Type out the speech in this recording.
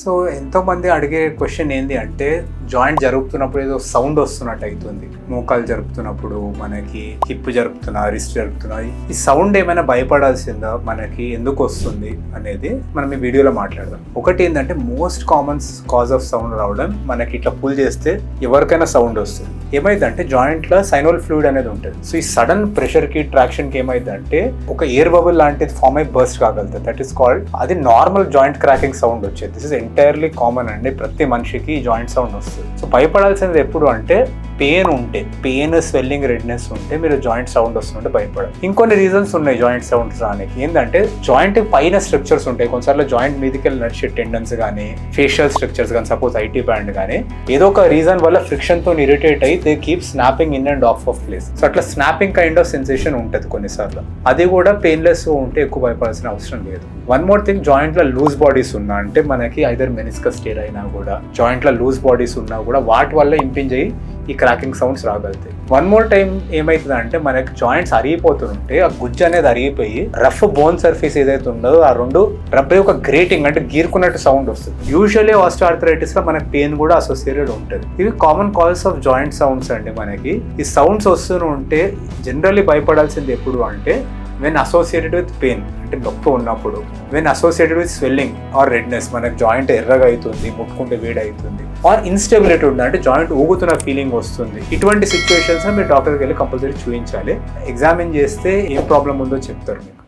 So ఎంతోమంది అడిగే question ఏంటి అంటే జాయింట్ జరుగుతున్నప్పుడు ఏదో సౌండ్ వస్తున్నట్టు అవుతుంది. మోకాలు జరుపుతున్నప్పుడు, మనకి హిప్ జరుపుతున్నా, రిస్ట్ జరుపుతున్నా, ఈ సౌండ్ ఏమైనా భయపడాల్సిందా, మనకి ఎందుకు వస్తుంది అనేది మనం ఈ వీడియోలో మాట్లాడదాం. ఒకటి ఏంటంటే most common cause of sound రావడం, మనకి ఇట్లా పుల్ చేస్తే ఎవరికైనా సౌండ్ వస్తుంది. ఏమైందంటే జాయింట్లో సైనోల్ ఫ్లూయిడ్ అనేది ఉంటుంది. సో ఈ సడన్ ప్రెషర్కి, ట్రాక్షన్కి ఏమైందంటే ఒక ఎయిర్ బబుల్ లాంటిది ఫామ్ అయి బర్స్ట్ కాగలుగుతుంది. దట్ ఈస్ కాల్డ్, అది నార్మల్ జాయింట్ క్రాకింగ్ సౌండ్ వచ్చేది. దిస్ ఇస్ ఎంటైర్లీ కామన్ అండి, ప్రతి మనిషికి జాయింట్ సౌండ్ వస్తుంది. సో భయపడాల్సింది ఎప్పుడు అంటే పెయిన్ ఉంటే, పెయిన్, స్వెల్లింగ్, రెడ్నెస్ ఉంటే మీరు జాయింట్ సౌండ్ వస్తుంటే భయపడాలి. ఇంకొన్ని రీజన్స్ ఉన్నాయి జాయింట్ సౌండ్స్ రానికి. ఏంటంటే జాయింట్ పైన స్ట్రక్చర్స్ ఉంటాయి. కొన్నిసార్లు జాయింట్ మీదకి వెళ్ళి నడిచే టెండన్స్ కానీ, ఫేషియల్ స్ట్రక్చర్స్ కానీ, సపోజ్ ఐటీ బ్యాండ్ కానీ, ఏదో ఒక రీజన్ వల్ల ఫ్రిక్షన్ తో ఇరిటేట్ అయ్యి they keep snapping in and of place. So అట్లా స్నాపింగ్ కైండ్ ఆఫ్ సెన్సేషన్ ఉంటుంది కొన్నిసార్లు. అది కూడా పెయిన్లెస్ ఉంటే ఎక్కువ భయపడాల్సిన అవసరం లేదు. వన్ మోర్ థింగ్, జాయింట్ లో లూజ్ బాడీస్ ఉన్నా అంటే మనకి ఐదర్ మెనిస్కస్ టేర్ అయినా కూడా, జాయింట్ లో లూజ్ బాడీస్ ఉన్నా కూడా వాటి వల్ల ఇంపింజ్ అయ్యి ఈ క్రాకింగ్ సౌండ్స్ రాగలుగుతాయి. వన్ మోర్ టైం ఏమైతుంది అంటే మనకి జాయింట్స్ అరిగిపోతుంటే ఆ గుజ్జు అనేది అరిగిపోయి రఫ్ బోన్ సర్ఫేస్ ఏదైతే ఉండదో ఆ రెండు రబ్ అయ్యి ఒక గ్రేటింగ్ అంటే గీరుకున్నట్టు సౌండ్ వస్తుంది. యూజువల్లీ ఆస్టియోఆర్థరైటిస్ లో మనకి పెయిన్ కూడా అసోసియేటెడ్ ఉంటుంది. ఇవి common calls of joint sounds అండి. మనకి ఈ సౌండ్స్ వస్తూ ఉంటే జనరల్లీ భయపడాల్సింది ఎప్పుడు అంటే వెన్ అసోసియేటెడ్ విత్ పెయిన్, అంటే నొప్పి ఉన్నప్పుడు, when associated with swelling are redness, మనకి జాయింట్ ఎర్రగా అవుతుంది, ముట్టుకుంటే వేడి అవుతుంది, ఆర్ ఇన్స్టెబిలిటీ ఉంది అంటే జాయింట్ ఊగుతున్న ఫీలింగ్ వస్తుంది. ఇటువంటి సిచ్యువేషన్స్ మీరు డాక్టర్కి వెళ్ళి కంపల్సరీ చూపించాలి. ఎగ్జామిన్ చేస్తే ఏం ప్రాబ్లం ఉందో చెప్తారు మీకు.